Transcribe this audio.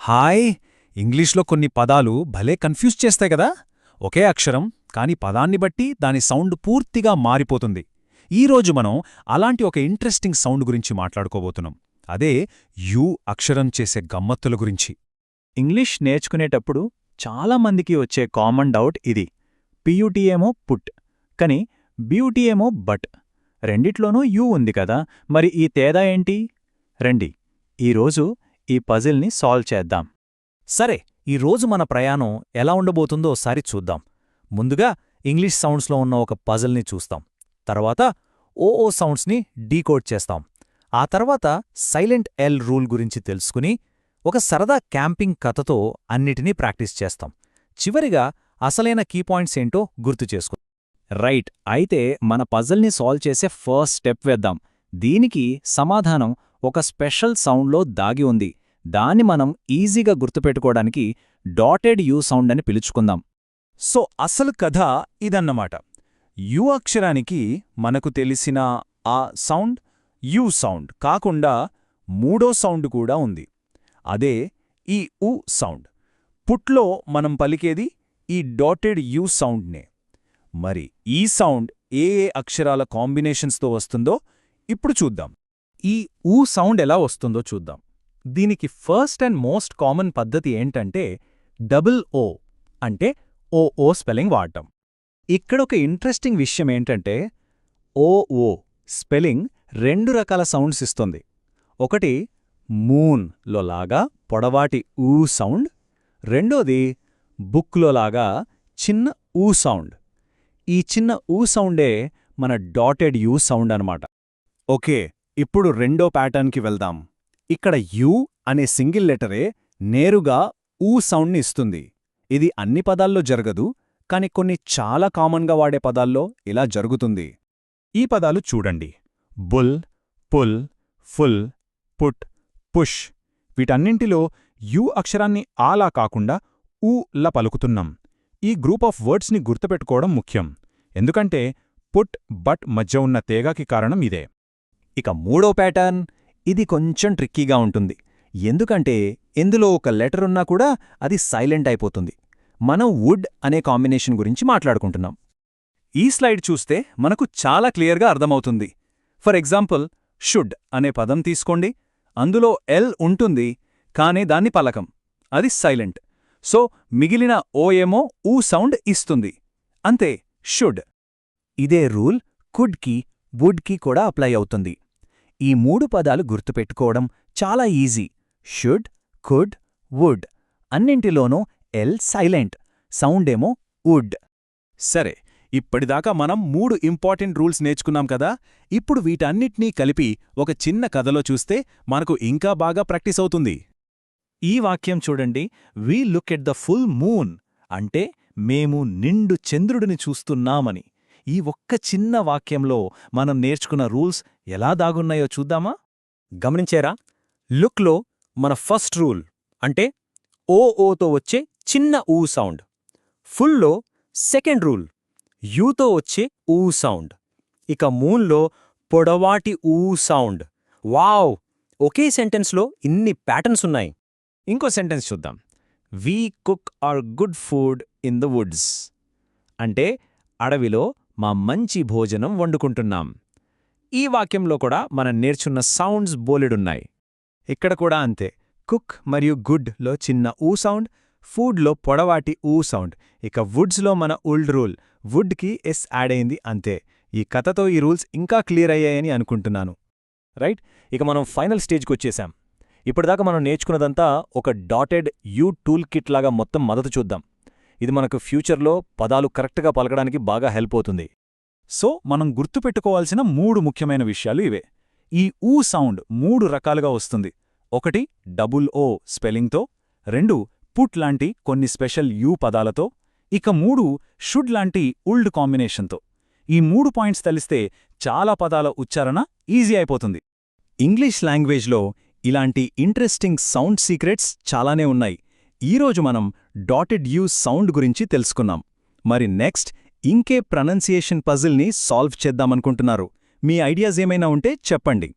Hi! ఇంగ్లీష్లో కొన్ని పదాలు భలే కన్ఫ్యూజ్ చేస్తాయి కదా. ఒకే అక్షరం కాని పదాన్ని బట్టి దాని సౌండ్ పూర్తిగా మారిపోతుంది. ఈరోజు మనం అలాంటి ఒక ఇంట్రెస్టింగ్ సౌండ్ గురించి మాట్లాడుకోబోతున్నాం. అదే యూ అక్షరం చేసే గమ్మత్తుల గురించి. ఇంగ్లీష్ నేర్చుకునేటప్పుడు చాలామందికి వచ్చే కామన్ డౌట్ ఇది. పియుటియేమో పుట్, కాని బ్యూటీయేమో బట్. రెండిట్లోనూ యూ ఉంది కదా, మరి ఈ తేడా ఏంటి? రండి, ఈరోజు ఈ పజిల్ని సాల్వ్ చేద్దాం. సరే, ఈరోజు మన ప్రయాణం ఎలా ఉండబోతుందో ఒకసారి చూద్దాం. ముందుగా ఇంగ్లీష్ సౌండ్స్లో ఉన్న ఒక పజిల్ని చూస్తాం. తర్వాత ఓఓ సౌండ్స్ని డీకోడ్ చేస్తాం. ఆ తర్వాత సైలెంట్ ఎల్ రూల్ గురించి తెలుసుకుని ఒక సరదా క్యాంపింగ్ కథతో అన్నిటినీ ప్రాక్టీస్ చేస్తాం. చివరిగా అసలైన కీ పాయింట్స్ ఏంటో గుర్తు చేసుకుందాం. రైట్, అయితే మన పజిల్ని సాల్వ్ చేసే ఫస్ట్ స్టెప్ వేద్దాం. దీనికి సమాధానం ఒక స్పెషల్ సౌండ్లో దాగి ఉంది. దాన్ని మనం ఈజీగా గుర్తుపెట్టుకోవడానికి డాటెడ్ యూ సౌండ్ అని పిలుచుకుందాం. సో అసలు కథ ఇదన్నమాట. యూ అక్షరానికి మనకు తెలిసిన ఆ సౌండ్ యూ సౌండ్ కాకుండా మూడో సౌండ్ కూడా ఉంది. అదే ఈ ఉ సౌండ్. పుట్లో మనం పలికేది ఈ డాటెడ్ యూ సౌండ్నే. మరి ఈ సౌండ్ ఏ ఏ అక్షరాల కాంబినేషన్స్తో వస్తుందో ఇప్పుడు చూద్దాం. ఈ ఊ సౌండ్ ఎలా వస్తుందో చూద్దాం. దీనికి ఫస్ట్ అండ్ మోస్ట్ కామన్ పద్ధతి ఏంటంటే డబుల్ ఓ అంటే ఓ స్పెల్లింగ్ వాడటం. ఇక్కడొక ఇంట్రెస్టింగ్ విషయం ఏంటంటే ఓ స్పెల్లింగ్ రెండు రకాల సౌండ్స్ ఇస్తుంది. ఒకటి మూన్లో లాగా పొడవాటి ఊ సౌండ్, రెండోది బుక్లో లాగా చిన్న ఊ సౌండ్. ఈ చిన్న ఊ సౌండే మన డాటెడ్ యూ సౌండ్ అనమాట. ఓకే, ఇప్పుడు రెండో ప్యాటర్న్కి వెళ్దాం. ఇక్కడ యూ అనే సింగిల్ లెటరే నేరుగా ఊ సౌండ్ని ఇస్తుంది. ఇది అన్ని పదాల్లో జరగదు, కాని కొన్ని చాలా కామన్గా వాడే పదాల్లో ఇలా జరుగుతుంది. ఈ పదాలు చూడండి: bull, pull, full, put, push. వీటన్నింటిలో యూ అక్షరాన్ని ఆలా కాకుండా ఊ-లా పలుకుతున్నాం. ఈ గ్రూప్ ఆఫ్ వర్డ్స్ని గుర్తుపెట్టుకోవడం ముఖ్యం, ఎందుకంటే పుట్, బట్ మధ్య ఉన్న తేగాకి కారణం ఇదే. ఇక మూడో ప్యాటర్న్, ఇది కొంచెం ట్రిక్కీగా ఉంటుంది. ఎందుకంటే ఇందులో ఒక లెటర్ ఉన్నా కూడా అది సైలెంట్ అయిపోతుంది. మనం వుడ్ అనే కాంబినేషన్ గురించి మాట్లాడుకుంటున్నాం. ఈ స్లైడ్ చూస్తే మనకు చాలా క్లియర్గా అర్థమవుతుంది. ఫర్ ఎగ్జాంపుల్, షుడ్ అనే పదం తీసుకోండి. అందులో ఎల్ ఉంటుంది, కానే దాన్ని పలకం. అది సైలెంట్. సో మిగిలిన ఓ ఏమో ఊ సౌండ్ ఇస్తుంది. అంతే, షుడ్. ఇదే రూల్ కుడ్కి, వుడ్కి కూడా అప్లై అవుతుంది. ఈ మూడు పదాలు గుర్తుపెట్టుకోవడం చాలా ఈజీ. Should, could, would. అన్నింటిలోనూ ఎల్ సైలెంట్, సౌండేమో వుడ్. సరే, ఇప్పటిదాకా మనం 3 ఇంపార్టెంట్ రూల్స్ నేర్చుకున్నాం కదా. ఇప్పుడు వీటన్నిటినీ కలిపి ఒక చిన్న కథలో చూస్తే మనకు ఇంకా బాగా ప్రాక్టీస్ అవుతుంది. ఈ వాక్యం చూడండి, we look at the full moon అంటే మేము నిండు చంద్రుడిని చూస్తున్నామని. ఈ ఒక్క చిన్న వాక్యంలో మనం నేర్చుకున్న రూల్స్ ఎలా దాగున్నాయో చూద్దామా? గమనించారా? లుక్లో మన ఫస్ట్ రూల్ అంటే ఓతో వచ్చే చిన్న ఊ సౌండ్. ఫుల్లో సెకండ్ రూల్ యూతో వచ్చే ఊ సౌండ్. ఇక మూన్లో పొడవాటి ఊ సౌండ్. వావ్! ఒకే సెంటెన్స్లో ఇన్ని ప్యాటర్న్స్ ఉన్నాయి. ఇంకో సెంటెన్స్ చూద్దాం. We cook our good food in the woods అంటే అడవిలో మా మంచి భోజనం వండుకుంటున్నాం. ఈ వాక్యంలో కూడా మనం నేర్చున్న సౌండ్స్ బోలెడున్నాయి. ఇక్కడ కూడా అంతే. కుక్ మరియు గుడ్లో చిన్న ఊ సౌండ్, ఫుడ్లో పొడవాటి ఊ సౌండ్. ఇక వుడ్స్లో మన ఓల్డ్ రూల్, వుడ్కి ఎస్ యాడ్ అయింది అంతే. ఈ కథతో ఈ రూల్స్ ఇంకా క్లియర్ అయ్యాయని అనుకుంటున్నాను. రైట్, ఇక మనం ఫైనల్ స్టేజ్కొచ్చేశాం. ఇప్పటిదాకా మనం నేర్చుకున్నదంతా ఒక డాటెడ్ యూ టూల్ కిట్ లాగా మొత్తం మద్దతు చూద్దాం. ఇది మనకు ఫ్యూచర్లో పదాలు కరెక్ట్గా పలకడానికి బాగా హెల్ప్ అవుతుంది. సో మనం గుర్తుపెట్టుకోవాల్సిన 3 ముఖ్యమైన విషయాలు ఇవే. ఈ ఊ సౌండ్ 3 రకాలుగా వస్తుంది. ఒకటి డబుల్ ఓ స్పెల్లింగ్తో, 2 పుట్ లాంటి కొన్ని స్పెషల్ యూ పదాలతో, ఇక 3 షుడ్ లాంటి ఉల్డ్ కాంబినేషన్తో. ఈ 3 పాయింట్స్ తెలిస్తే చాలా పదాల ఉచ్చారణ ఈజీ అయిపోతుంది. ఇంగ్లీష్ లాంగ్వేజ్లో ఇలాంటి ఇంట్రెస్టింగ్ సౌండ్ సీక్రెట్స్ చాలానే ఉన్నాయి. ఈరోజు మనం డాటెడ్ యూ సౌండ్ గురించి తెలుసుకున్నాం. మరి నెక్స్ట్ ఇంకే ప్రొనౌన్సియేషన్ పజిల్ని సాల్వ్ చేద్దామనుకుంటున్నారు. మీ ఐడియాస్ ఏమైనా ఉంటే చెప్పండి.